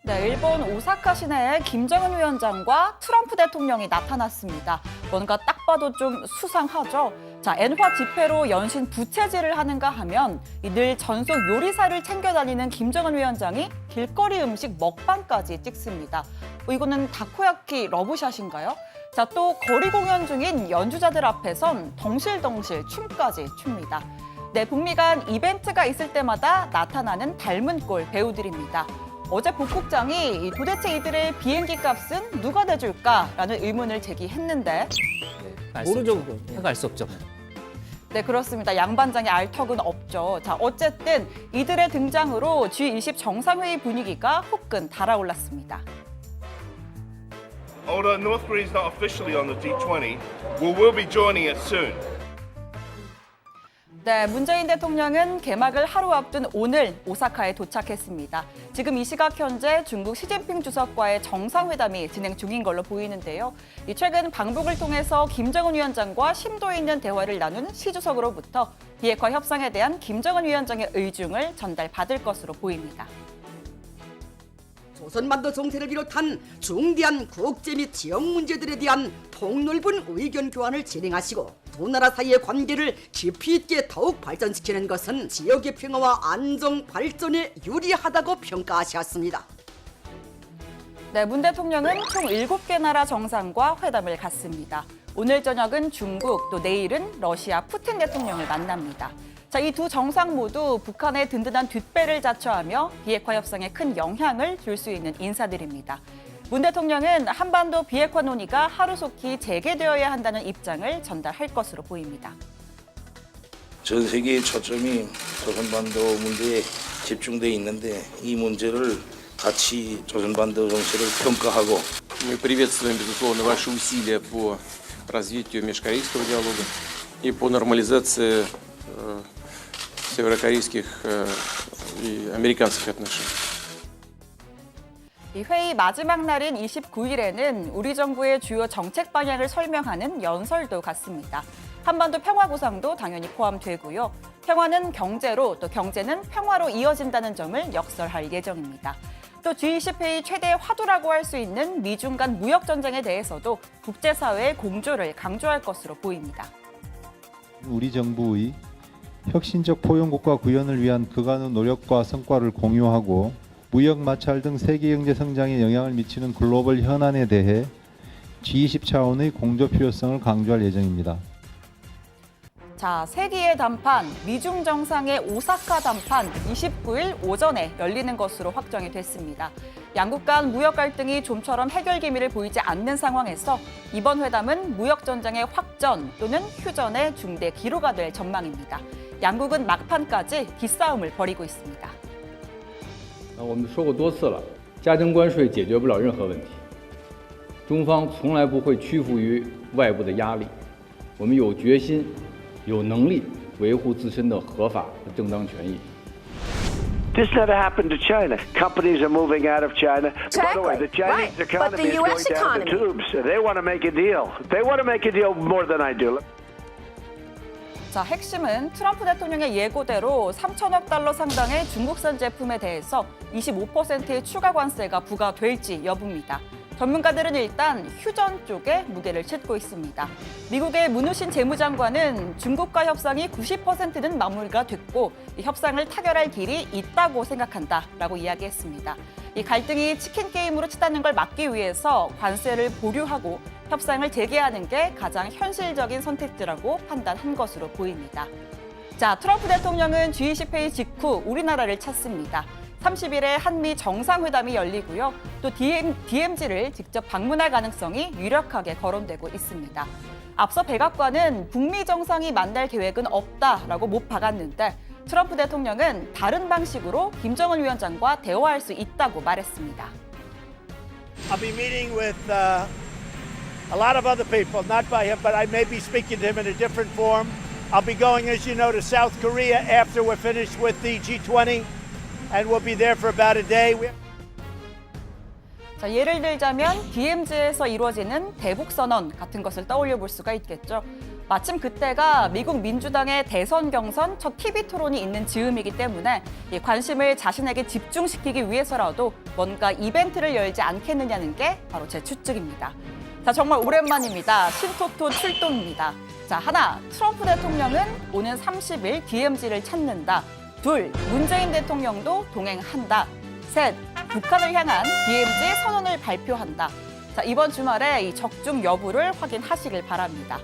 네, 일본 오사카 시내에 김정은 위원장과 트럼프 대통령이 나타났습니다. 뭔가 딱 봐도 좀 수상하죠? 자, 엔화 지폐로 연신 부채질을 하는가 하면 늘 전속 요리사를 챙겨 다니는 김정은 위원장이 길거리 음식 먹방까지 찍습니다. 이거는 다코야키 러브샷인가요? 자, 또 거리 공연 중인 연주자들 앞에선 덩실덩실 춤까지 춥니다. 네, 북미 간 이벤트가 있을 때마다 나타나는 닮은 꼴 배우들입니다. 어제 복국장이 도대체 이들의 비행기 값은 누가 내줄까라는 의문을 제기했는데 모르죠, 그거. 알 수 없죠. 네, 그렇습니다. 양반장의 알 턱은 없죠. 자, 어쨌든 이들의 등장으로 G20 정상회의 분위기가 후끈 달아올랐습니다. Although North Korea is not officially on the G20, we will be joining it soon. 네, 문재인 대통령은 개막을 하루 앞둔 오늘 오사카에 도착했습니다. 지금 이 시각 현재 중국 시진핑 주석과의 정상회담이 진행 중인 걸로 보이는데요. 최근 방북을 통해서 김정은 위원장과 심도 있는 대화를 나눈 시 주석으로부터 비핵화 협상에 대한 김정은 위원장의 의중을 전달받을 것으로 보입니다. 조선반도 정세를 비롯한 중대한 국제 및 지역 문제들에 대한 폭넓은 의견 교환을 진행하시고 두 나라 사이의 관계를 깊이 있게 더욱 발전시키는 것은 지역의 평화와 안정 발전에 유리하다고 평가하셨습니다. 네, 문 대통령은 총 7개 나라 정상과 회담을 갖습니다. 오늘 저녁은 중국, 또 내일은 러시아 푸틴 대통령을 만납니다. 자, 이 두 정상 모두 북한의 든든한 뒷배를 자처하며 비핵화 협상에 큰 영향을 줄 수 있는 인사들입니다. 문 대통령은 한반도 비핵화 논의가 하루속히 재개되어야 한다는 입장을 전달할 것으로 보입니다. 전 세계의 초점이 조선반도 문제에 집중돼 있는데 이 문제를 같이 조선반도 정세를 평가하고 Мы приветствуем, безусловно, ваши усилия по развитию межкорейского диалога и по нормализации северокорейских и американских отношений. 이 회의 마지막 날인 29일에는 우리 정부의 주요 정책 방향을 설명하는 연설도 갖습니다. 한반도 평화 구상도 당연히 포함되고요. 평화는 경제로, 또 경제는 평화로 이어진다는 점을 역설할 예정입니다. 또 G20 회의 최대 화두라고 할 수 있는 미중 간 무역 전쟁에 대해서도 국제사회의 공조를 강조할 것으로 보입니다. 우리 정부의 혁신적 포용국가 구현을 위한 그간의 노력과 성과를 공유하고 무역 마찰 등 세계 경제 성장에 영향을 미치는 글로벌 현안에 대해 G20 차원의 공조 필요성을 강조할 예정입니다. 자, 세기의 담판, 미중 정상의 오사카 담판 29일 오전에 열리는 것으로 확정이 됐습니다. 양국 간 무역 갈등이 좀처럼 해결 기미를 보이지 않는 상황에서 이번 회담은 무역 전쟁의 확전 또는 휴전의 중대 기로가 될 전망입니다. 양국은 막판까지 기싸움을 벌이고 있습니다. 我们说过多次了，加征关税解决不了任何问题。中方从来不会屈服于外部的压力，我们有决心、有能力维护自身的合法和正当权益。 This never happened to China. Companies are moving out of China. By the way, the Chinese Right. economy But the is US going down the economy. tubes. They want to make a deal. They want to make a deal more than I do. 자, 핵심은 트럼프 대통령의 예고대로 3천억 달러 상당의 중국산 제품에 대해서 25%의 추가 관세가 부과될지 여부입니다. 전문가들은 일단 휴전 쪽에 무게를 싣고 있습니다. 미국의 문우신 재무장관은 중국과 협상이 90%는 마무리가 됐고 이 협상을 타결할 길이 있다고 생각한다라고 이야기했습니다. 이 갈등이 치킨 게임으로 치닫는 걸 막기 위해서 관세를 보류하고 협상을 재개하는 게 가장 현실적인 선택지라고 판단한 것으로 보입니다. 자, 트럼프 대통령은 G20 회의 직후 우리나라를 찾습니다. 30일에 한미 정상회담이 열리고요. 또 DMZ를 직접 방문할 가능성이 유력하게 거론되고 있습니다. 앞서 백악관은 북미 정상이 만날 계획은 없다라고 못 박았는데 트럼프 대통령은 다른 방식으로 김정은 위원장과 대화할 수 있다고 말했습니다. I'll be meeting with a lot of other people, not by him, but I may be speaking to him in a different form. I'll be going, as you know, to South Korea after we're finished with the G20, and we'll be there for about a day. 자, 예를 들자면 DMZ에서 이루어지는 대북선언 같은 것을 떠올려 볼 수가 있겠죠. 마침 그때가 미국 민주당의 대선 경선 첫 TV 토론이 있는 즈음이기 때문에 이 관심을 자신에게 집중시키기 위해서라도 뭔가 이벤트를 열지 않겠느냐는 게 바로 제 추측입니다. 자, 정말 오랜만입니다. 신토토 출동입니다. 자, 하나, 트럼프 대통령은 오는 30일 DMZ를 찾는다. 둘, 문재인 대통령도 동행한다. 셋, 북한을 향한 DMZ 선언을 발표한다. 자, 이번 주말에 이 적중 여부를 확인하시길 바랍니다.